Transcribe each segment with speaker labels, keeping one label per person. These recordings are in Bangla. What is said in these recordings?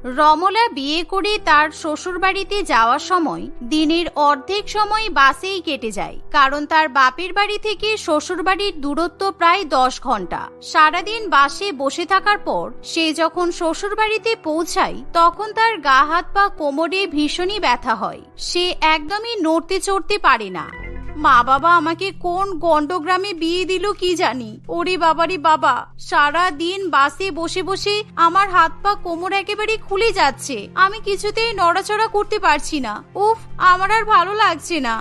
Speaker 1: রমলা বিয়ে করে তার শ্বশুরবাড়িতে যাওয়ার সময় দিনের অর্ধেক সময় বাসেই কেটে যায়, কারণ তার বাপের বাড়ি থেকে শ্বশুরবাড়ির দূরত্ব প্রায় 10 ঘন্টা। সারাদিন বাসে বসে থাকার পর সে যখন শ্বশুরবাড়িতে পৌঁছায় তখন তার গা হাত পা কোমরে ভীষণই ব্যথা হয়। সে একদমই নড়তে চড়তে পারে না। মা বাবা আমাকে কোন গন্ডগ্রামে বিয়ে দিল কি জানি। ওরে বাবারে বাবা, সারা দিন বাসে বসে বসে আমার হাত পা কোমর একেবারে খুলে যাচ্ছে। আমি কিছুতেই নড়াচড়া করতে পারছি না। উফ, আমার আর ভালো লাগছে না।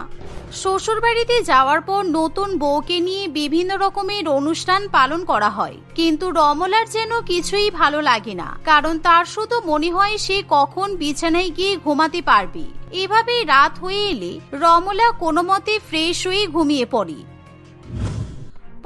Speaker 1: শ্বশুর বাড়িতে যাওয়ার পর নতুন বউকে নিয়ে বিভিন্ন রকমের অনুষ্ঠান পালন করা হয়, কিন্তু রমলার যেন কিছুই ভালো লাগে না, কারণ তার শুধু মনে হয় সে কখন বিছানায় গিয়ে ঘুমাতে পারবে। এভাবে রাত হয়ে এলে রমলা কোনো মতে ফ্রেশ হয়ে ঘুমিয়ে পড়ে।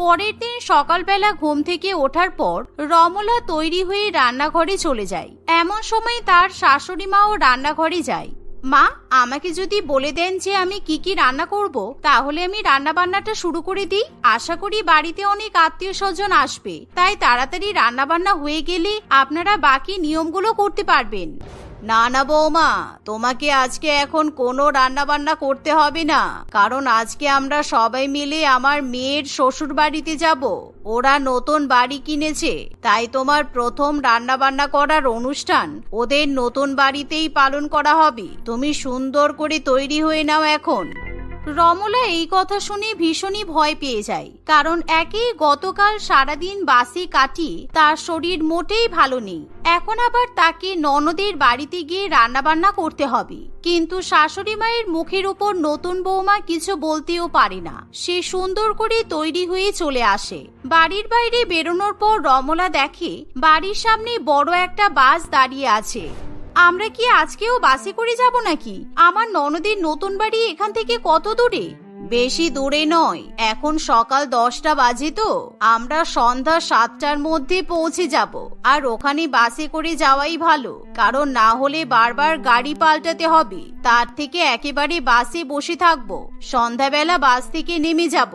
Speaker 1: পরের দিন সকালবেলা ঘুম থেকে ওঠার পর রমলা তৈরি হয়ে রান্নাঘরে চলে যায়। এমন সময় তার শাশুড়ি মাও রান্নাঘরে যায়। মা, আমাকে যদি বলে দেন যে আমি কি কি রান্না করব, তাহলে আমি রান্না বান্নাটা শুরু করে দিই। আশা করি বাড়িতে অনেক আত্মীয় স্বজন আসবে, তাই তাড়াতাড়ি রান্না বান্না হয়ে গেলে আপনারা বাকি নিয়মগুলো করতে পারবেন। না না বৌমা, তোমাকে আজকে এখন কোনো রান্না বান্না করতে হবে না, কারণ আজকে আমরা সবাই মিলে আমার মেয়ের শ্বশুর বাড়িতে যাব। ওরা নতুন বাড়ি কিনেছে, তাই তোমার প্রথম রান্না বান্না করার অনুষ্ঠান ওদের নতুন বাড়িতেই পালন করা হবে। তুমি সুন্দর করে তৈরি হয়ে নাও এখন। রমলা এই কথা শুনে ভীষণই ভয় পেয়ে যায়, কারণ একই গতকাল সারাদিন বাসে কাটিয়ে তার শরীর মোটেই ভালো নেই। এখন আবার তাকে ননদের বাড়িতে গিয়ে রান্না বান্না করতে হবে। কিন্তু শাশুড়ি মায়ের মুখের উপর নতুন বৌমা কিছু বলতেও পারে না। সে সুন্দর করে তৈরি হয়ে চলে আসে। বাড়ির বাইরে বেরোনোর পর রমলা দেখে বাড়ির সামনে বড় একটা বাস দাঁড়িয়ে আছে। আমরা কি আজকেও বাসে করে যাব নাকি? আমার ননদের নতুন বাড়ি এখান থেকে কত দূরে? বেশি দূরে নয়, এখন সকাল 10টা বাজে তো আমরা সন্ধ্যা 7টার মধ্যে পৌঁছে যাব। আর ওখানে বাসে করে যাওয়াই ভালো, কারণ না হলে বারবার গাড়ি পাল্টাতে হবে। তার থেকে একেবারে বাসে বসে থাকবো, সন্ধ্যাবেলা বাস থেকে নেমে যাব।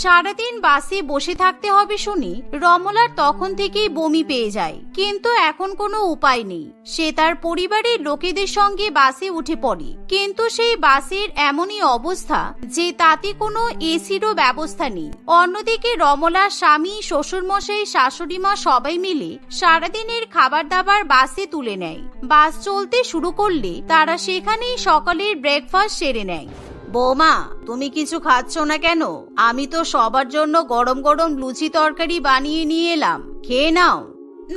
Speaker 1: সারাদিন বাসে বসে থাকতে হবে শুনি রমলার তখন থেকেই বমি পেয়ে যায়, কিন্তু এখন কোনো উপায় নেই। সে তার পরিবারের লোকেদের সঙ্গে বাসে উঠে পড়ে, কিন্তু সেই বাসের এমনই অবস্থা যে তাতে কোনো এসিরও ব্যবস্থা নেই। অন্যদিকে রমলার স্বামী, শ্বশুরমশাই, শাশুড়ি মা সবাই মিলে সারাদিনের খাবার দাবার বাসে তুলে নেয়। বাস চলতে শুরু করলে তারা সেখানেই সকালের ব্রেকফাস্ট সেরে নেয়। বৌমা, তুমি কিছু খাচ্ছ না কেন? আমি তো সবার জন্য গরম গরম লুচি তরকারি বানিয়ে নিয়ে এলাম, খেয়ে নাও।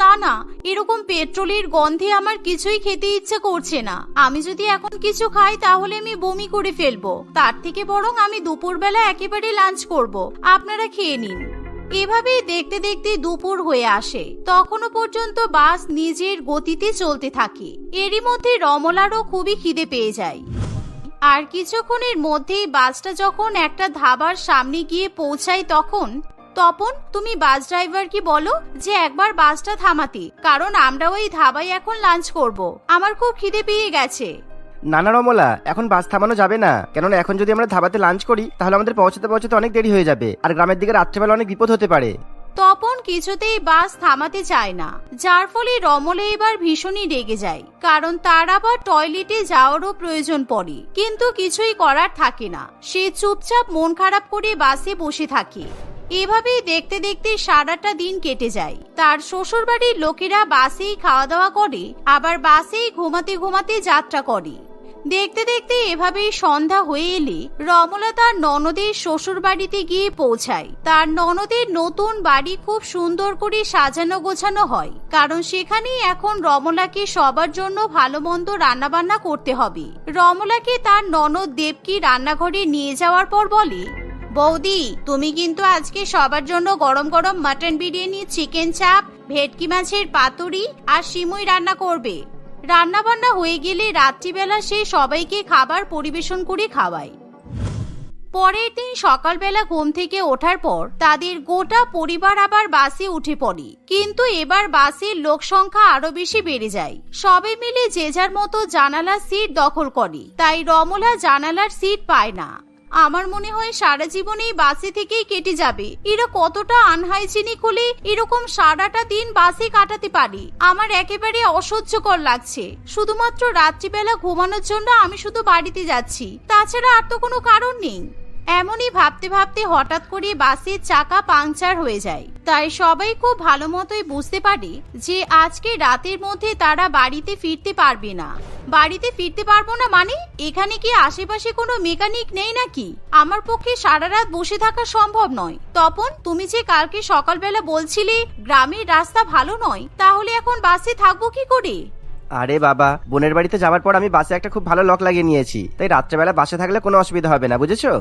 Speaker 1: না না, এরকম পেট্রোলের গন্ধে আমার কিছুই খেতে ইচ্ছে করছে না। আমি যদি এখন কিছু খাই তাহলে আমি বমি করে ফেলবো। তার থেকে বরং আমি দুপুরবেলা একেবারে লাঞ্চ করব, আপনারা খেয়ে নিন। এভাবেই দেখতে দেখতে দুপুর হয়ে আসে। তখনও পর্যন্ত বাস নিজের গতিতে চলতে থাকে। এরই মধ্যে রমলারও খুবই খিদে পেয়ে যায়। আর কিছুক্ষণের মধ্যেই বাসটা যখন একটা ধাবার সামনে গিয়ে পৌঁছায় তপন, তুমি বাস ড্রাইভারকে বলো যে একবার বাসটা থামাতে, কারণ আমরা ওই ধাবায় এখন লাঞ্চ করব। আমার খুব খিদে পেয়ে গেছে।
Speaker 2: না না রমলা, এখন বাস থামানো যাবে না, কেননা এখন যদি আমরা ধাবাতে লাঞ্চ করি তাহলে আমাদের পৌঁছাতে অনেক দেরি হয়ে যাবে, আর গ্রামের দিকে রাত্রেবেলা অনেক বিপদ হতে পারে।
Speaker 1: তপন কিছুতেই বাস থামাতে চায় না, যার ফলে রমলা এবার ভীষণই রেগে যায়, কারণ তার আবার টয়লেটে যাওয়ারও প্রয়োজন পড়ে। কিন্তু কিছুই করার থাকে না, সে চুপচাপ মন খারাপ করে বাসে বসে থাকে। এভাবেই দেখতে দেখতে সারাটা দিন কেটে যায়। তার শ্বশুর বাড়ির লোকেরা বাসেই খাওয়া দাওয়া করে, আবার বাসেই ঘুমাতে ঘুমাতে যাত্রা করে। দেখতে দেখতে এভাবেই সন্ধ্যা হয়ে এলে রমলা তার ননদের শ্বশুর বাড়িতে গিয়ে পৌঁছায়। তার ননদের নতুন বাড়ি খুব সুন্দর করে সাজানো গোছানো হয়, কারণ সেখানেই এখন রমলাকে সবার জন্য ভালো মন্দ রান্নাবান্না করতে হবে। রমলাকে তার ননদ দেবকী রান্নাঘরে নিয়ে যাওয়ার পর বলে, বৌদি, তুমি কিন্তু আজকে সবার জন্য গরম গরম মাটন বিরিয়ানি, চিকেন চাপ, ভেটকি মাছের পাতুরি আর সিমুই রান্না করবে। রান্না বান্না হয়ে গেলে রাত্রিবেলা সে সবাইকে খাবার পরিবেশন করে খাওয়ায়। পরের দিন সকালবেলা ঘুম থেকে ওঠার পর তাদের গোটা পরিবার আবার বাসে উঠে পড়ে, কিন্তু এবার বাসের লোক সংখ্যা আরো বেশি বেড়ে যায়। সবাই মিলে যে যার মতো জানালার সিট দখল করে, তাই রমলা জানালার সিট পায় না। আমার মনে হয় সারা জীবন এই বাসে থেকেই কেটে যাবে। এরা কতটা আনহাইজিনিক হলে এরকম সারাটা দিন বাসে কাটাতে পারি। আমার একেবারে অসহ্যকর লাগছে। শুধুমাত্র রাত্রিবেলা ঘুমানোর জন্য আমি শুধু বাড়িতে যাচ্ছি, তাছাড়া আর তো কোনো কারণ নেই। এমনই ভাবতে ভাবতে হঠাৎ করে বাসের চাকা পাংচার হয়ে যায়। তাই সবাই খুব ভালো মতোই বুঝতে পারে যে আজকে রাতের মধ্যে তারা বাড়িতে ফিরতে পারবে না। বাড়িতে ফিরতে পারবো না মানে? এখানে কি আশেপাশে কোনো মেকানিক নেই নাকি? আমার পক্ষে সারা রাত বসে থাকা সম্ভব নয়। তপন, তুমি যে কালকে সকালবেলা বলছিলে গ্রামের রাস্তা ভালো নয়, তাহলে এখন বাসে থাকবো কি করে?
Speaker 2: আরে বাবা, বোনের বাড়িতে যাওয়ার পর আমি বাসে একটা খুব ভালো লক লাগিয়ে নিয়েছি, তাই রাত্রেবেলা বাসে থাকলে কোনো অসুবিধা হবে না, বুঝেছো?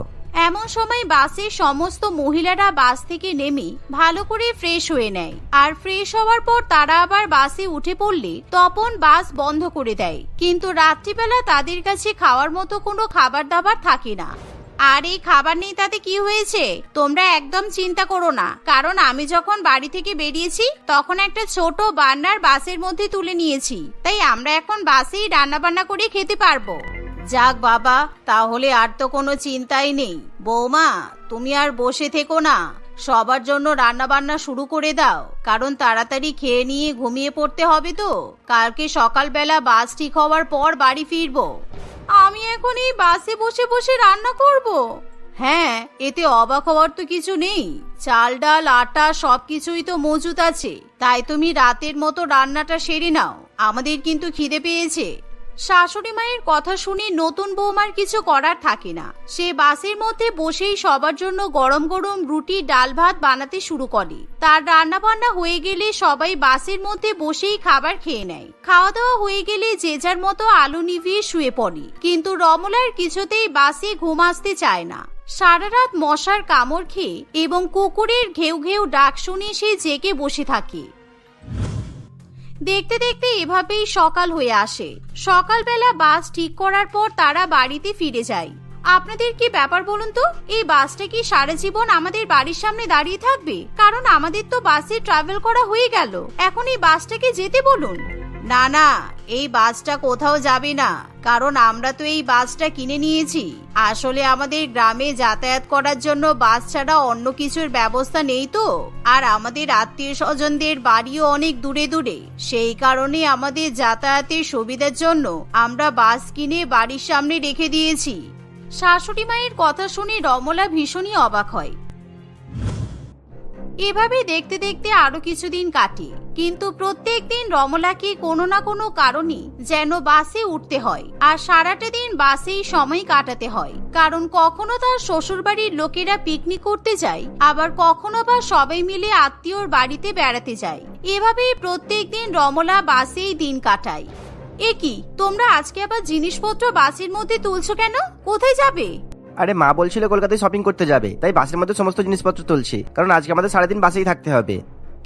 Speaker 1: এমন সময় বাসের সমস্ত মহিলারা বাস থেকে নেমে ভালো করে ফ্রেশ হয়ে নেয়। আর ফ্রেশ হওয়ার পর তারা আবার বাসে উঠে পড়লে তপন বাস বন্ধ করে দেয়। কিন্তু রাত্রিবেলা তাদের কাছে খাওয়ার মতো কোনো খাবার দাবার থাকে না। আর এই খাবার নেই তাতে কি হয়েছে? তোমরা একদম চিন্তা করো না, কারণ আমি যখন বাড়ি থেকে বেরিয়েছি তখন একটা ছোট বার্নার বাসের মধ্যে তুলে নিয়েছি, তাই আমরা এখন বাসেই রান্না বান্না করে খেতে পারবো। যাক বাবা, তাহলে আর তো কোনো চিন্তাই নেই। বৌমা, তুমি আর বসে থেকো না, সবার জন্য রান্না বান্না শুরু করে দাও, কারণ তাড়াতাড়ি খেয়ে নিয়ে ঘুমিয়ে পড়তে হবে তো। কালকে সকালবেলা বাস ঠিক হওয়ার পর বাড়ি ফিরবো। আমি এখন এই বাসে বসে বসে রান্না করব? হ্যাঁ, এতে অবাক হওয়ার তো কিছু নেই। চাল ডাল আটা সবকিছুই তো মজুত আছে, তাই তুমি রাতের মতো রান্নাটা সেরে নাও, আমাদের কিন্তু খিদে পেয়েছে। শাশুড়ি মায়ের কথা শুনে নতুন বৌমার কিছু করার থাকে না। সে বাসের মধ্যে বসেই সবার জন্য গরম গরম রুটি ডাল ভাত বানাতে শুরু করে। তার রান্না বান্না হয়ে গেলে সবাই বাসের মধ্যে বসেই খাবার খেয়ে নেয়। খাওয়া দাওয়া হয়ে গেলে যে যার মতো আলো নিভিয়ে শুয়ে পড়ে। কিন্তু রমলার কিছুতেই বাসে ঘুম আসতে চায় না। সারা রাত মশার কামড় খেয়ে এবং কুকুরের ঘেউ ঘেউ ডাক শুনে সে জেগে বসে থাকে। দেখতে দেখতে এভাবেই সকাল হয়ে আসে। সকালবেলা বাস ঠিক করার পর তারা বাড়িতে ফিরে যায়। আপনাদের কি ব্যাপার বলুন তো? এই বাসটা কি সারা জীবন আমাদের বাড়ির সামনে দাঁড়িয়ে থাকবে? কারণ আমাদের তো বাসে ট্রাভেল করা হয়ে গেল, এখন এই বাসটাকে যেতে বলুন। না না, এই বাসটা কোথাও যাবে না, কারণ আমরা তো এই বাসটা কিনে নিয়েছি। আসলে আমাদের গ্রামে যাতায়াত করার জন্য বাস ছাড়া অন্য কিছুর ব্যবস্থা নেই তো, আর আমাদের আত্মীয় স্বজনদের বাড়িও অনেক দূরে দূরে। সেই কারণে আমাদের যাতায়াতের সুবিধার জন্য আমরা বাস কিনে বাড়ির সামনে রেখে দিয়েছি। শাশুড়ি মায়ের কথা শুনে রমলা ভীষণই অবাক হয়। এভাবে দেখতে দেখতে আরো কিছুদিন কাটে, কিন্তু প্রত্যেক দিন রমলাকে কোনো না কোনো কারণে যেন বাসে উঠতে হয়, আর সারাটা দিন বাসেই সময় কাটাতে হয়। কারণ কখনো তার শ্বশুরবাড়ির লোকেরা পিকনিক করতে যায়, আবার কখনো বা সবাই মিলে আত্মীয়র বাড়িতে বেড়াতে যায়। এভাবেই প্রত্যেক দিন রমলা বাসেই দিন কাটায়। এ কি, তোমরা আজকে আবার জিনিসপত্র বাসের মধ্যে তুলছো কেন? কোথায় যাবে?
Speaker 2: আরে মা বলছিল কলকাতায় শপিং করতে যাবে, তাই বাসের মধ্যে সমস্ত জিনিসপত্র তুলছি, কারণ আজকে আমাদের সারাদিন বাসেই থাকতে হবে।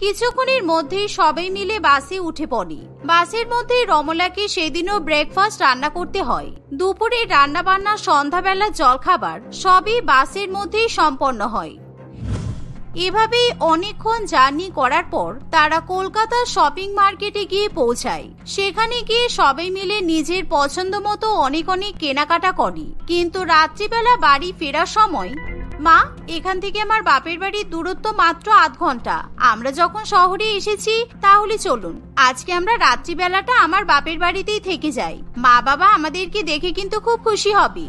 Speaker 1: কিছুক্ষণের মধ্যেই সবাই মিলে বাসে উঠে পড়ে। বাসের মধ্যে রমলাকে সেদিনও ব্রেকফাস্ট রান্না করতে হয়। দুপুরে রান্না বান্না, সন্ধ্যাবেলা জলখাবার সবই বাসের মধ্যেই সম্পন্ন হয়। এভাবেই অনেকক্ষণ জার্নি করার পর তারা কলকাতার শপিং মার্কেটে গিয়ে পৌঁছায়। সেখানে গিয়ে সবাই মিলে নিজের পছন্দ মতো অনেক অনেক কেনাকাটা করে। কিন্তু রাত্রিবেলা বাড়ি ফেরার সময়, মা, এখান থেকে আমার বাপের বাড়ির দূরত্ব মাত্র 8 ঘন্টা। আমরা যখন শহরে এসেছি, তাহলে চলুন আজকে আমরা রাত্রিবেলাটা আমার বাপের বাড়িতেই থেকে যাই। মা বাবা আমাদেরকে দেখে কিন্তু খুব খুশি হবে।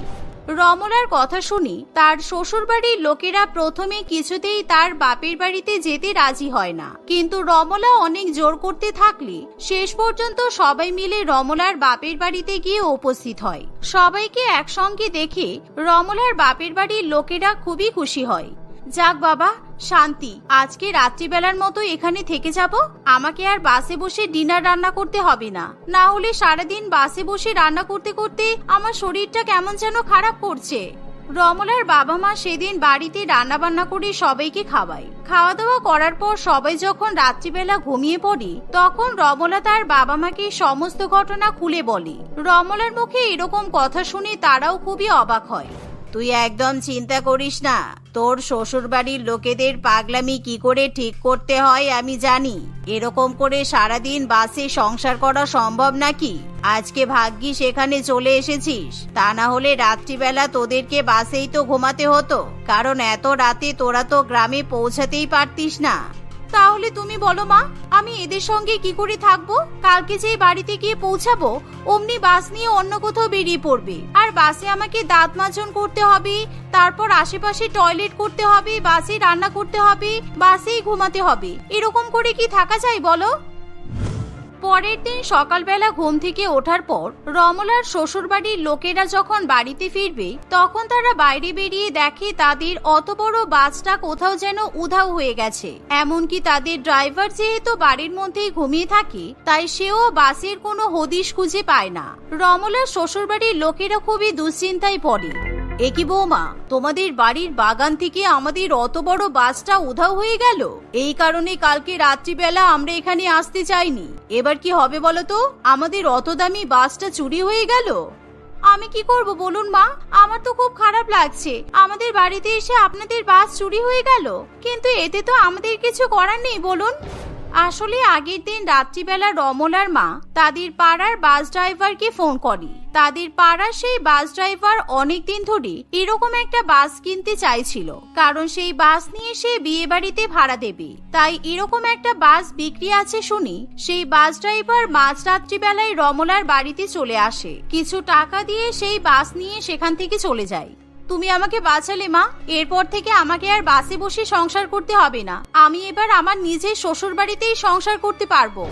Speaker 1: রমলার কথা শুনি তার শ্বশুরবাড়ির লোকেরা প্রথমে কিছুতেই তার বাপের বাড়িতে যেতে রাজি হয় না, কিন্তু রমলা অনেক জোর করতে থাকলে শেষ পর্যন্ত সবাই মিলে রমলার বাপের বাড়িতে গিয়ে উপস্থিত হয়। সবাইকে একসঙ্গে দেখে রমলার বাপের বাড়ির লোকেরা খুবই খুশি হয়। যাক বাবা, শান্তি, আজকে রাত্রিবেলার মতো এখানে থেকে যাব। আমাকে আর বাসে বসে ডিনার রান্না করতে হবে না, না হলে সারাদিন বাসে বসে রান্না করতে করতে আমার শরীরটা কেমন যেন খারাপ করছে। রমলার বাবা মা সেদিন বাড়িতে রান্না বান্না করে সবাইকে খাওয়ায়। খাওয়া দাওয়া করার পর সবাই যখন রাত্রিবেলা ঘুমিয়ে পড়ে, তখন রমলা তার বাবা মাকে সমস্ত ঘটনা খুলে বলে। রমলার মুখে এরকম কথা শুনে তারাও খুবই অবাক হয়। তুই একদম চিন্তা করিস না, তোর শ্বশুর বাড়ির লোকেদের পাগলামি কি করে ঠিক করতে হয় আমি জানি। এরকম করে সারাদিন বাসে সংসার করা সম্ভব নাকি? আজকে ভাগ্যিস এখানে চলে এসেছিস, তা না হলে রাত্রিবেলা তোদেরকে বাসেই তো ঘুমাতে হতো, কারণ এত রাতে তোরা তো গ্রামে পৌঁছাতেই পারতিস না। তাহলে তুমি বলো মা, আমি এদের সঙ্গে কি করে থাকবো? কালকে যে বাড়িতে গিয়ে পৌঁছাবো অমনি বাস নিয়ে অন্য কোথাও বেরিয়ে পড়বে, আর বাসে আমাকে দাঁত মাজন করতে হবে, তারপর আশেপাশে টয়লেট করতে হবে, বাসে রান্না করতে হবে, বাসেই ঘুমাতে হবে। এরকম করে কি থাকা যায় বলো? পরের দিন সকালবেলা ঘুম থেকে ওঠার পর রমলার শ্বশুরবাড়ির লোকেরা যখন বাড়িতে ফিরবে তখন তারা বাইরে বেরিয়ে দেখে তাদের অত বড় বাসটা কোথাও যেন উধাও হয়ে গেছে। এমনকি তাদের ড্রাইভার যেহেতু বাড়ির মধ্যেই ঘুমিয়ে থাকে তাই সেও বাসের কোনো হদিশ খুঁজে পায় না। রমলার শ্বশুরবাড়ির লোকেরা খুবই দুশ্চিন্তায় পড়ে। এ কি বৌমা, তোমাদের বাড়ির বাগান থেকে আমাদের অত বড় বাসটা উধাও হয়ে গেল, এই কারণে কালকে রাত্রিবেলা আমরা এখানে আসতে চাইনি। এবার কি হবে বলো তো? আমাদের অত দামি বাসটা চুরি হয়ে গেল। আমি কি করব বলুন মা, আমার তো খুব খারাপ লাগছে। আমাদের বাড়িতে এসে আপনাদের বাস চুরি হয়ে গেল, কিন্তু এতে তো আমাদের কিছু করার নেই বলুন। আসলে আগের দিন রাত্রিবেলা রমলার মা তাদের পাড়ার বাস ড্রাইভারকে ফোন করে। তাদের পাড়ার সেই বাস ড্রাইভার অনেকদিন ধরে এরকম একটা বাস কিনতে চাইছিল, কারণ সেই বাস নিয়ে সে বিয়ে বাড়িতে ভাড়া দেবে। তাই এরকম একটা বাস বিক্রি আছে শুনি সেই বাস ড্রাইভার মাঝরাত্রি বেলায় রমলার বাড়িতে চলে আসে। কিছু টাকা দিয়ে সেই বাস নিয়ে সেখান থেকে চলে যায়। তুমি আমাকে বাঁচালে মা, এরপর থেকে আমাকে আর বাসে বসে সংসার করতে হবে না। আমি এবার আমার নিজের শ্বশুর বাড়িতেই সংসার করতে পারবো।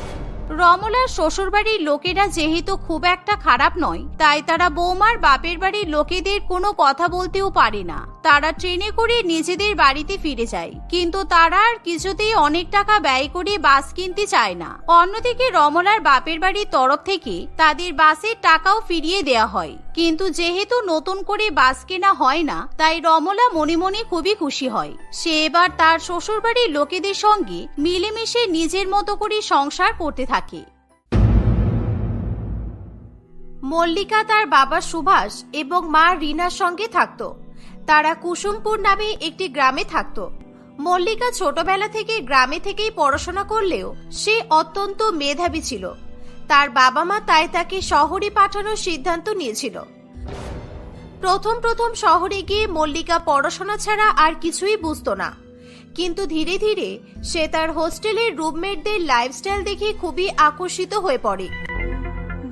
Speaker 1: রমলার শ্বশুরবাড়ির লোকেরা যেহেতু খুব একটা খারাপ নয়, তাই তারা বৌমার বাপের বাড়ির লোকেদের কোনো কথা বলতেও পারে না। তারা ট্রেনে করে নিজেদের বাড়িতে ফিরে যায়, কিন্তু তারা আর কিছুতেই অনেক টাকা ব্যয় করে বাস কিনতে চায় না। অন্যদিকে রমলার বাপের বাড়ির তরফ থেকে তাদের বাসের টাকাও ফিরিয়ে দেয়া হয়, কিন্তু যেহেতু নতুন করে বাস কেনা হয় না তাই রমলা মনে মনে খুবই খুশি হয়। সে এবার তার শ্বশুরবাড়ির লোকেদের সঙ্গে মিলেমিশে নিজের মতো করে সংসার করতে থাকে। মল্লিকা তার বাবা সুভাষ এবং মা রিনার সঙ্গে থাকতো। তারা কুসুমপুর নামে একটি গ্রামে থাকতো। মল্লিকা ছোটবেলা থেকে গ্রামে থেকেই পড়াশোনা করলেও সে অত্যন্ত মেধাবী ছিল। তার বাবা মা তাই তাকে শহরে পাঠানোর সিদ্ধান্ত নিয়েছিল। প্রথম প্রথম শহরে গিয়ে মল্লিকা পড়াশোনা ছাড়া আর কিছুই বুঝতো না, কিন্তু ধীরে ধীরে সে তার হোস্টেলের রুমমেটদের লাইফস্টাইল দেখে খুবই আকর্ষিত হয়ে পড়ে।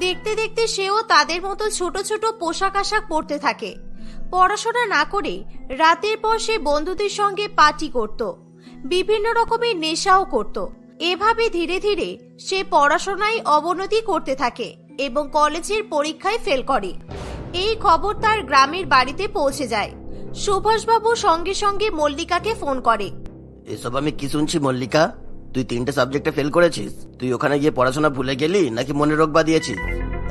Speaker 1: দেখতে দেখতে সেও তাদের মতো ছোট ছোট পোশাক আশাক পরতে থাকে। পড়াশোনা না করে রাতের পর সে বন্ধুদের সঙ্গে পার্টি করত, বিভিন্ন রকমের নেশাও করত। এভাবে ধীরে ধীরে সে পড়াশোনায় অবনতি করতে থাকে এবং কলেজের পরীক্ষায় ফেল করে। এই খবর তার গ্রামের বাড়িতে পৌঁছে যায়। সুভাষবাবু সঙ্গে সঙ্গে মল্লিকাকে ফোন করে।
Speaker 3: এসব আমি কি শুনছি মল্লিকা, তুই 3টে সাবজেক্টে ফেল করেছিস? তুই ওখানে গিয়ে পড়াশোনা ভুলে গেলি নাকি মনে রোগ বাঁধিয়েছিস?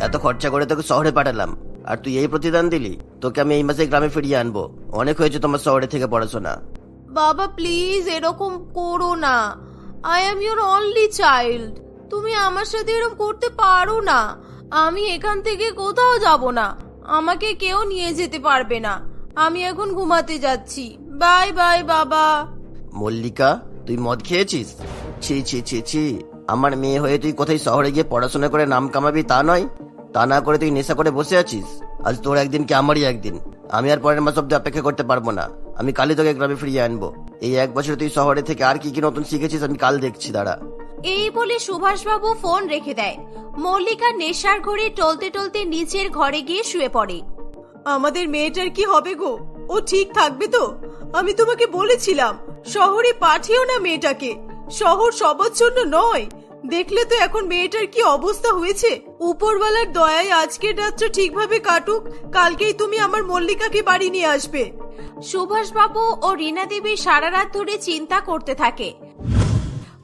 Speaker 3: এত খরচা করে তোকে শহরে পাঠালাম আর তুই এই প্রতিদান দিলি? তোকে আমি এই মাসে গ্রামে ফিরিয়ে আনবো। অনেক হয়েছে তোমার শহরে থেকে পড়াশোনা।
Speaker 4: বাবা প্লিজ এরকম করো না, I am your only child. তুমি আমার সাথে এরকম করতে পারো না। আমি এখান থেকে কোথাও যাব না, আমাকে কেউ নিয়ে যেতে পারবে না। আমি এখন ঘুমাতে যাচ্ছি, বাই বাই বাবা।
Speaker 3: মল্লিকা, তুই মদ খেয়েছিস? ছি ছি ছি ছি, আমার মেয়ে হয়ে তুই কোথায় শহরে গিয়ে পড়াশোনা করে নাম কামাবি তা নয়, তা না করে তুই নেশা করে বসে আছিস। আজ তোর একদিন কি আমারই একদিন। আমি আর পরের মাস অব্দি অপেক্ষা করতে পারবো না। আমি কালই তোকে গ্রামে ফিরিয়ে আনবো। এই 1 বছর তুই শহরে থেকে আর কি কি নতুন শিখেছিস আমি কাল দেখছি, দাঁড়া।
Speaker 1: এই বলে সুভাষবাবু ফোন রেখে দেয়। মল্লিকা নেশার ঘরে টলতে টলতে নিচের ঘরে গিয়ে শুয়ে পড়ে।
Speaker 4: আমাদের মেয়েটার কি হবে গো? ও ঠিক থাকবে তো? আমি তোমাকে বলেছিলাম শহরে পাঠিও না মেয়েটাকে, শহর সবার জন্য নয়। দেখলে তো এখন মেয়েটার কি অবস্থা হয়েছে। উপরওয়ালার দয়ায় আজকের রাতটা ঠিকভাবে কাটুক, কালকেই তুমি আমার মল্লিকাকে বাড়ি নিয়ে আসবে।
Speaker 1: সুভাষবাবু ও রীনা দেবী সারা রাত ধরে চিন্তা করতে থাকে।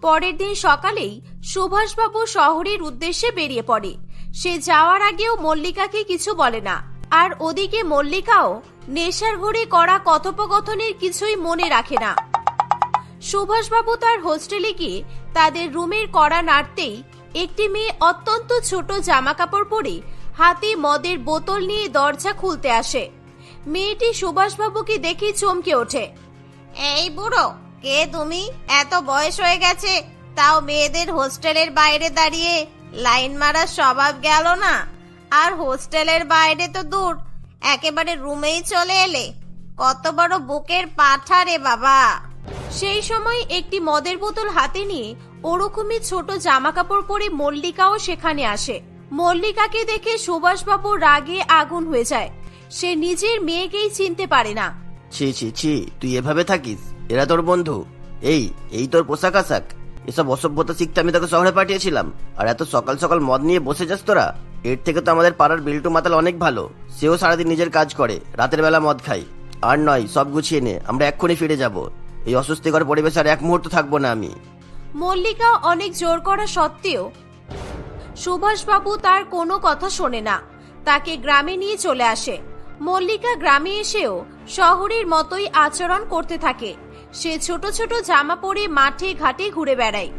Speaker 1: পরের দিন সকালেই সুভাষবাবু শহরের উদ্দেশ্যে বেরিয়ে পড়ে। সে যাওয়ার আগেও মল্লিকাকে কিছু বলে না, আর ওদিকে মল্লিকাও নেশার ঘরে করা কথোপকথনের কিছুই মনে রাখে না। সুভাষবাবু তার হোস্টেলে গিয়ে তাদের রুমের কড়া নাড়তেই একটি মেয়ে অত্যন্ত ছোট জামা কাপড় পরে হাতে মদের বোতল নিয়ে দরজা খুলতে আসে। মেয়েটি সুভাষবাবুকে দেখে চমকে ওঠে। এই বুড়ো, কে তুমি? এত বয়স হয়ে গেছে, তাও মেয়েদের হোস্টেলের বাইরে দাঁড়িয়ে লাইন মারার স্বভাব গেল না? আর হোস্টেলের বাইরে তো দূর, একেবারে রুমেই চলে এলে। কত বড় বুকের পাঠা রে বাবা। সেই সময় একটি মদের বোতল হাতে নিয়ে ওরকমই ছোট জামা কাপড় পরে মল্লিকাও সেখানে আসে। মল্লিকাকে দেখে সুভাষবাবু রাগে আগুন হয়ে যায়। সে নিজের মেয়েকেই চিনতে পারে না।
Speaker 3: ছি ছি ছি, তুই এভাবে থাকিস? এরা তোর বন্ধু? এই তোর পোশাক আশাক? এসব অসভ্যতা শিখতে আমি তোকে শহরে পাঠিয়েছিলাম, আর এত সকাল সকাল মদ নিয়ে বসে যাস তোরা? এর থেকে তো আমাদের পাড়ার বিল্টু মাতাল অনেক ভালো। সেও সারাদিন নিজের কাজ করে, রাতের বেলা মদ খায়। আর নয়, সব গুছিয়ে নে, আমরা এক্ষুনি ফিরে যাব। এই অস্বস্তিকর পরিবেশে আর এক মুহূর্ত থাকবো না আমি।
Speaker 1: মল্লিকা অনেক জোর করা সত্ত্বেও সুভাষবাবু তার কোনো কথা শোনে না, তাকে গ্রামে নিয়ে চলে আসে। মল্লিকা গ্রামে এসেও শহরের মতোই আচরণ করতে থাকে। সে ছোট ছোট জামা পরে মাঠে ঘাটে ঘুরে বেড়ায়।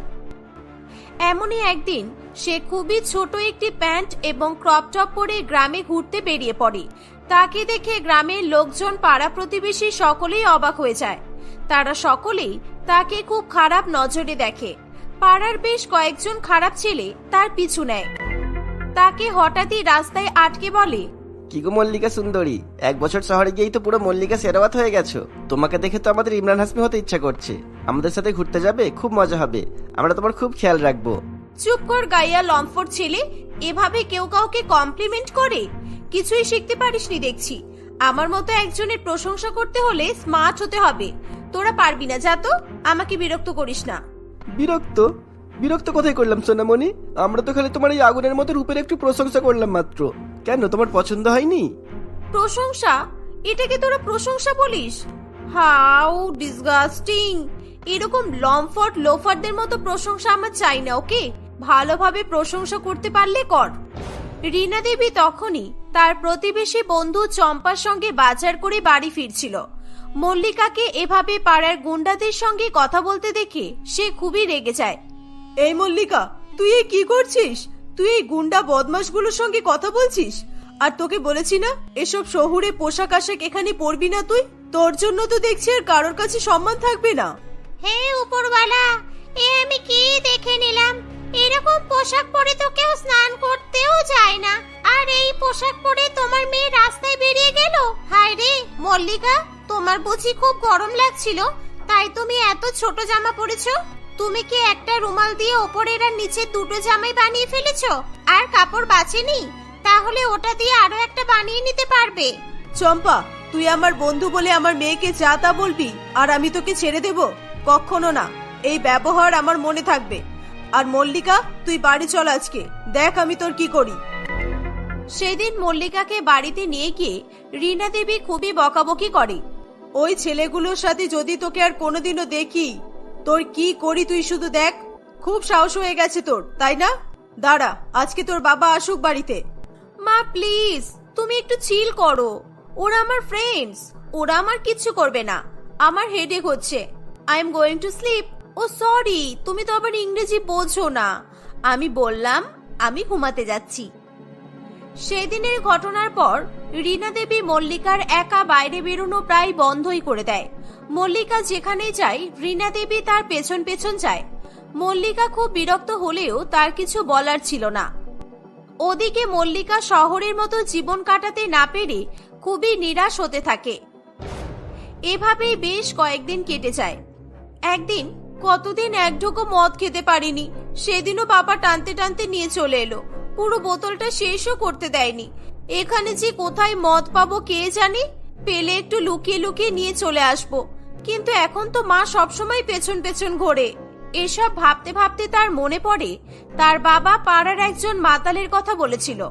Speaker 1: এমনই একদিন সে খুবই ছোট একটি প্যান্ট এবং ক্রপ টপ পরে গ্রামে ঘুরতে বেরিয়ে পড়ে। তাকে দেখে গ্রামের লোকজন, পাড়া প্রতিবেশী সকলেই অবাক হয়ে যায়। তারা সকলেই তাকে খুব খারাপ নজরে দেখে। পাড়ার বেশ কয়েকজন খারাপ ছেলে তার পিছু নেয়। তাকে হঠাৎই রাস্তায় আটকে বলে,
Speaker 2: কি গো মল্লিকা সুন্দরী, 1 বছর শহরে গিয়েই তো পুরো মল্লিকা শেরাওয়াত হয়ে গেছো। তোমাকে দেখে তো আমাদের ইমরান হাসমি হতে ইচ্ছা করছে। আমাদের সাথে ঘুরতে যাবে? খুব মজা হবে, আমরা তোমার খুব খেয়াল রাখবো।
Speaker 1: চুপ কর গাইয়া লম্ফট ছেলে, এভাবে কেউ কাউকে কমপ্লিমেন্ট করে? কিছুই শিখতে পারিসনি দেখছি। আমার মতো একজনের প্রশংসা করতে হলে স্মার্ট হতে হবে। তোরা পারবি না, যা তো, আমাকে বিরক্ত করিস না।
Speaker 2: বিরক্ত? বিরক্ত কোথায় করলাম সোনামণি? আমরা তো খালি তোমার এই আগুনের মতো রূপের একটু প্রশংসা করলাম মাত্র। কেন, তোমার পছন্দ হয়নি?
Speaker 1: প্রশংসা? এটাকে তোরা প্রশংসা বলিস? How disgusting! এরকম লম্ফট লোফারদের মতো প্রশংসা আমার চাই না, ওকে? ভালোভাবে প্রশংসা করতে পারলে কর। রীনা দেবী তখনই তার প্রতিবেশী বন্ধু চম্পার সঙ্গে বাজার করে বাড়ি ফিরছিল। মল্লিকাকে এভাবে পাড়ার গুন্ডাদের সঙ্গে কথা বলতে দেখে সে খুবই রেগে যায়।
Speaker 4: এই মল্লিকা, তুই এই কি করছিস? তুই এই গুন্ডা বদমাশগুলোর সঙ্গে কথা বলছিস? আর তোকে বলেছি না এসব শহুরে পোশাক আশাক এখানে পরবি না তুই? তোর জন্য তো দেখছি আর কারোর কাছে সম্মান থাকবে না।
Speaker 1: হে উপরওয়ালা, এ আমি কি দেখে নিলাম? এরকম পোশাক পরে তো কেউ স্নান করতেও যায় না, আর এই পোশাক পরে তোমার মেয়ে রাস্তায় বেরিয়ে গেল। হায় রে মল্লিকা, তোমার বুঝি খুব গরম লাগছিল, তাই তুমি এত ছোট জামা পরেছো? তুমি কি একটা রুমাল দিয়ে ওপরের আর নিচের দুটো জামাই বানিয়ে ফেলেছো? আর কাপড় বাঁচেনি? তাহলে ওটা দিয়ে আরো একটা বানিয়ে নিতে পারবে।
Speaker 4: চম্পা, তুই আমার বন্ধু বলে আমার মেয়েকে যা তা বলবি, আর আমি তোকে ছেড়ে দেব? কখনো না। এই ব্যবহার আমার মনে থাকবে। আর মল্লিকা, তুই বাড়ি চল আজকে, দেখ আমি তোর কি করি।
Speaker 1: সেদিন মল্লিকাকে বাড়িতে নিয়ে গিয়ে রীনা দেবী খুবই বকাবকি করে।
Speaker 4: ওই ছেলেগুলোর সাথে যদি তোকে আর কোনোদিনও দেখি, তোর কি করি তুই শুধু দেখ। খুব সাহস হয়ে গেছে তোর, তাই না? দাঁড়া, আজকে তোর বাবা আসুক বাড়িতে।
Speaker 1: মা প্লিজ, তুমি একটু চিল করো। ওরা আমার ফ্রেন্ডস, ওরা আমার কিচ্ছু করবে না। আমার হেডেক হচ্ছে, I am going to sleep. Oh sorry, তুমি তো আবার ইংরেজি বোঝো না। আমি বললাম আমি ঘুমাতে যাচ্ছি। সেদিনের ঘটনার পর রীনা দেবী মল্লিকার একা বাইরে বেরোনো প্রায় বন্ধই করে দেয়। মল্লিকা যেখানেই যায় রীনা দেবী তার পেছন পেছন যায়। মল্লিকা খুব বিরক্ত হলেও তার কিছু বলার ছিল না। ওদিকে মল্লিকা শহরের মতো জীবন কাটাতে না পেরে খুবই নিরাশ হতে থাকে। এভাবেই বেশ কয়েকদিন কেটে যায়। একদিন, কতদিন এক ঢোকো মদ খেতে পারিনি, সেদিনও বাবা টানতে টানতে নিয়ে চলে এলো। পুরো বোতলটা শেষও করতে দেয়নি। এখানে যে কোথায় মদ পাবো কে জানে, পেলে একটু লুকিয়ে লুকিয়ে নিয়ে চলে আসবো। কিন্তু এখন তো মা সবসময় পেছন পেছন ঘোরে। এসব ভাবতে ভাবতে তার মনে পড়ে তার বাবা পাড়ার একজন মাতালের কথা বলেছিল।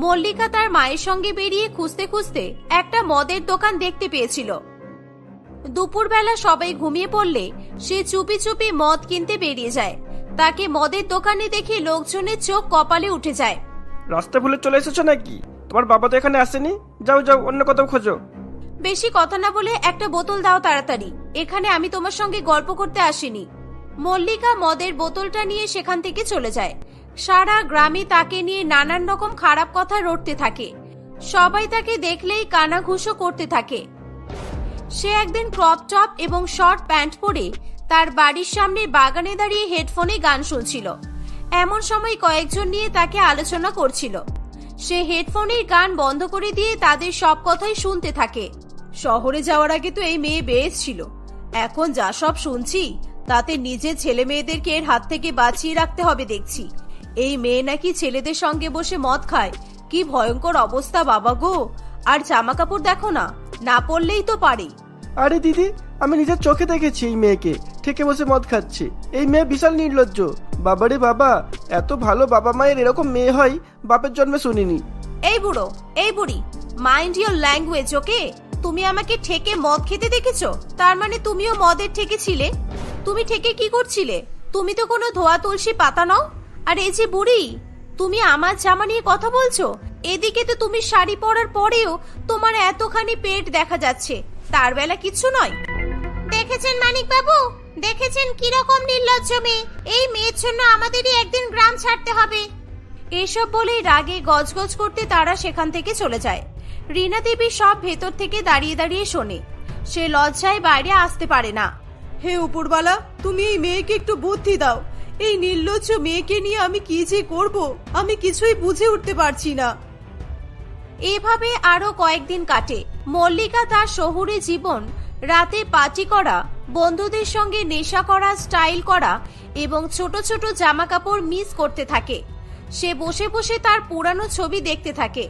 Speaker 1: মল্লিকা তার মায়ের সঙ্গে বেরিয়ে খুঁজতে খুঁজতে একটা মদের দোকান দেখতে পেয়েছিল। দুপুরবেলা সবাই ঘুমিয়ে পড়লে সে চুপি চুপি মদ কিনতে বেরিয়ে যায়। তাকে মদের দোকানে দেখে লোকজনের চোখ কপালে উঠে যায়।
Speaker 2: রাস্তা ভুলে চলে এসেছো নাকি? তোমার বাবা তো এখানে আসেনি। যাও যাও, অন্য কোথাও খোঁজো।
Speaker 1: বেশি কথা না বলে একটা বোতল দাও তাড়াতাড়ি, এখানে আমি তোমার সঙ্গে গল্প করতে আসিনি। মল্লিকা মদের বোতলটা নিয়ে সেখান থেকে চলে যায়। সারা গ্রামে তাকে নিয়ে নানান রকম খারাপ কথা রটতে থাকে। সবাই তাকে দেখলেই কানাঘুষো করতে থাকে। সে একদিন ক্রপ টপ এবং শর্ট প্যান্ট পরে তার বাড়ির সামনে বাগানে দাঁড়িয়ে হেডফোনে গান শুনছিল। এমন সময় কয়েকজন নিয়ে তাকে আলোচনা করছিল। সে হেডফোনের গান বন্ধ করে দিয়ে তাদের সব কথাই শুনতে থাকে।
Speaker 4: শহরে যাওয়ার আগে তো এই মেয়ে বেশ ছিল, এখন যা সব শুনছি তাতে নিজের ছেলে মেয়েদেরকে এর হাত থেকে বাঁচিয়ে রাখতে হবে দেখছি। এই মেয়ে নাকি ছেলেদের সঙ্গে বসে মদ খায়, কি ভয়ঙ্কর অবস্থা বাবা গো। আর জামা কাপড় দেখো না, না পরলেই তো পারে।
Speaker 2: আরে দিদি, আমি নিজের চোখে দেখেছি এই মেয়েকে ঠেকে বসে মদ খাচ্ছে। এই মেয়ে বিশাল নির্লজ্জ। বাবারে বাবা, এত ভালো বাবা মায়ের এরকম মেয়ে হয় বাপের জন্মে শুনিনি।
Speaker 1: এই বুড়ো, এই বুড়ি, মাইন্ড ইওর ল্যাঙ্গুয়েজ, ওকে? তুমি আমাকে ঠেকে মদ খেতে দেখেছো, তার মানে তুমিও মদের ঠেকে ছিলে। তুমি ঠেকে কি করছিলে? তুমি তো কোনো ধোয়া তুলসী পাতা নও। আর এই যে বুড়ি, তুমি আমার জামা নিয়ে কথা বলছো? এদিকে তো তুমি শাড়ি পরার পরেও তোমার এতখানি পেট দেখা যাচ্ছে, তার বেলা কিছু নয়। দেখেছেন মানিক বাবু, দেখেছেন কিরকম নির্লজ্জ মেয়ে। এই মেয়ের জন্য আমাদেরই একদিন গ্রাম ছাড়তে হবে। এসব বলেই রাগে গজগজ করতে তারা সেখান থেকে চলে যায়। রীনা দেবী সব ভেতর থেকে দাঁড়িয়ে দাঁড়িয়ে শোনে। সে লজ্জায় বাইরে আসতে পারে না।
Speaker 4: হে উপরওয়ালা, তুমি এই মেয়েকে একটু বুদ্ধি দাও। এই নির্লজ্জ মেয়েকে নিয়ে আমি কি যে করব, আমি কিছুই বুঝে উঠতে পারছি না।
Speaker 1: এভাবে আরো কয়েকদিন কাটে। মল্লিকা তার শহুরে জীবন, রাতে পার্টি করা, বন্ধুদের সঙ্গে নেশা করা, স্টাইল করা এবং ছোট ছোট জামা কাপড় মিস করতে থাকে। সে বসে বসে তার পুরানো ছবি দেখতে থাকে।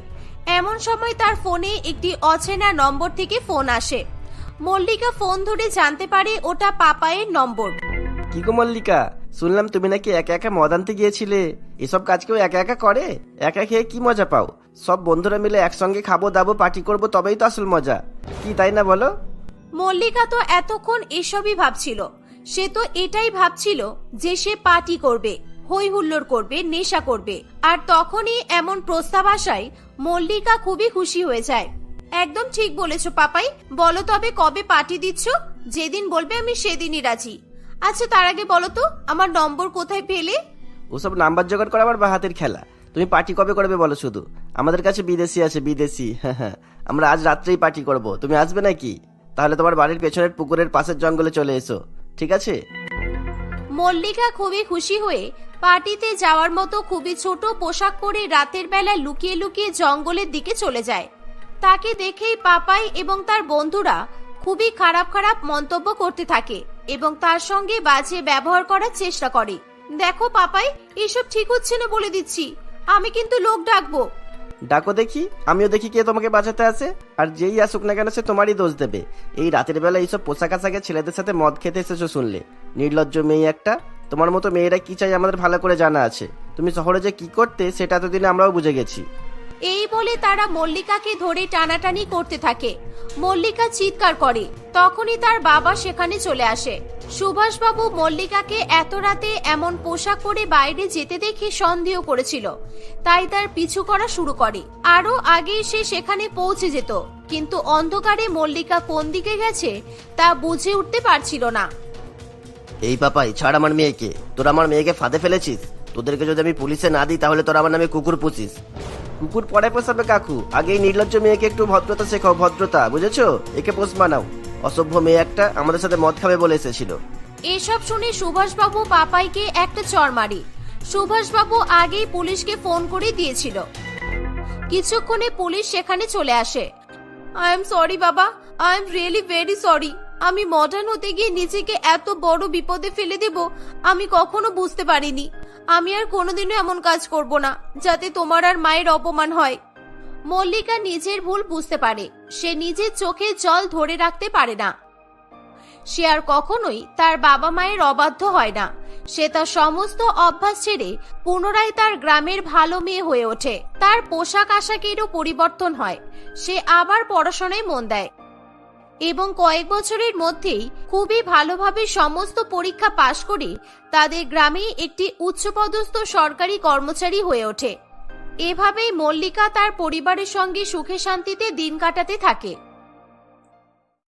Speaker 1: এমন সময় তার ফোনে একটি অচেনা নম্বর থেকে ফোন আসে। মল্লিকা ফোন ধরে জানতে পারে ওটা পাপায়ের নম্বর।
Speaker 2: কি গো মল্লিকা, শুনলাম তুমি নাকি একা একা মদ আনতে গিয়েছিলে। এসব কাজ কেউ একা একা করে? একা খেয়ে কি মজা পাও? সব বন্ধুরা মিলে একসঙ্গে খাবো দাবো পার্টি করবো, তবেই তো আসল মজা, কি তাই না বলো?
Speaker 1: মল্লিকা তো এতক্ষণ এসবই ভাবছিল। সে তো এটাই ভাবছিল যে সে পার্টি করবে, হই হুল্লোড় করবে, নেশা করবে। আর তখনই এমন প্রস্তাব আসায় মল্লিকা খুবই খুশি হয়ে যায়। একদম ঠিক বলেছো পাপাই, বলো তবে কবে পার্টি দিচ্ছ? যেদিন বলবে আমি সেদিনই রাজি। আচ্ছা তার আগে বলো তো আমার নম্বর কোথায় পেলে?
Speaker 2: ওসব নাম্বার জোগাড় করা আমার বাহাতের খেলা। তুমি পার্টি কবে করবে বলো শুধু। আমাদের কাছে বিদেশি আছে, বিদেশি। হ্যাঁ, আমরা আজ রাত্রেই পার্টি করব। তুমি আসবে নাকি? তাহলে তোমার বাড়ির পেছনের পুকুরের পাশের জঙ্গলে চলে এসো, ঠিক আছে?
Speaker 1: মল্লিকা খুবই খুশি হয়ে পার্টিতে যাওয়ার মতো খুবই ছোট পোশাক পরে রাতের বেলা লুকিয়ে লুকিয়ে জঙ্গলের দিকে চলে যায়। তাকে দেখেই পাপাই এবং তার বন্ধুরা খুবই খারাপ খারাপ মন্তব্য করতে থাকে এবং তার সঙ্গে বাজে ব্যবহার করার চেষ্টা করে। দেখো পাপাই, এসব ঠিক হচ্ছে না বলে দিচ্ছি। আমি কিন্তু লোক ডাকবো।
Speaker 2: ডাকো দেখি, আমিও দেখি কে তোমাকে বাঁচাতে আছে। আর যেই আসুক না কেন সে তোমারই দোষ দেবে। এই রাতের বেলা এইসব পোশাক আশাকে ছেলেদের সাথে মদ খেতে এসেছো শুনলে। নির্লজ্জ মেয়ে একটা। তোমার মতো মেয়েরা কি চাই আমাদের ভালো করে জানা আছে। তুমি শহরে যে কি করতে সেটা এতদিনে আমরাও বুঝে গেছি।
Speaker 1: এই বলে তারা মল্লিকাকে ধরে টানাটানি করতে থাকে। মল্লিকা চিৎকার করে। তখনই তার বাবা সেখানে চলে আসে। সুভাষবাবু মল্লিকাকে এত রাতে এমন পোশাক পরে বাইরে যেতে দেখে সন্দেহ করেছিল, তাই তার পিছু করা শুরু করে। আরো আগে সে সেখানে পৌঁছে যেত, কিন্তু অন্ধকারে মল্লিকা কোন দিকে গেছে তা বুঝে উঠতে পারছিল না।
Speaker 3: এই পাপাই, ছাড় আমার মেয়েকে। তোরা আমার মেয়েকে ফাঁদে ফেলেছিস। তোদেরকে যদি আমি পুলিশে না দিই তাহলে তোরা আমার নামে কুকুর পুষিস।
Speaker 2: কুকুর পরে পোষাবে কাকু, আগে এই নির্লজ্জ মেয়েকে একটু ভদ্রতা শেখাও, ভদ্রতা, বুঝেছো? একে পোষ বানাও। অসভ্য মেয়ে একটা, আমাদের সাথে মদ খাবে বলে এসেছিল।
Speaker 1: এসব শুনে সুভাষবাবু পাপাইকে একটা চড় মারে। সুভাষবাবু আগেই পুলিশকে ফোন করে দিয়েছিল। কিছুক্ষণে পুলিশ সেখানে চলে আসে। আই এম সরি বাবা, I am really very sorry. আমি মডার্ন হতে গিয়ে নিজেকে এত বড় বিপদে ফেলে দেব আমি কখনো বুঝতে পারিনি। আমি আর কোনোদিনও এমন কাজ করব না, যাতে তোমার আর মায়ের অপমান হয়। মল্লিকা নিজের ভুল বুঝতে পারে। সে নিজের চোখে জল ধরে রাখতে পারে না। সে আর কখনোই তার বাবা মায়ের অবাধ্য হয় না। সে তার সমস্ত অভ্যাস ছেড়ে পুনরায় তার গ্রামের ভালো মেয়ে হয়ে ওঠে। তার পোশাক আশাকেরও পরিবর্তন হয়। সে আবার পড়াশোনায় মন দেয় এবং কয়েক বছরের মধ্যেই খুবই ভালোভাবে সমস্ত পরীক্ষা পাশ করে তাদের গ্রামে একটি উচ্চপদস্থ সরকারি কর্মচারী হয়ে ওঠে। এভাবেই মল্লিকা তার পরিবারের সঙ্গে সুখে শান্তিতে দিন কাটাতে থাকে।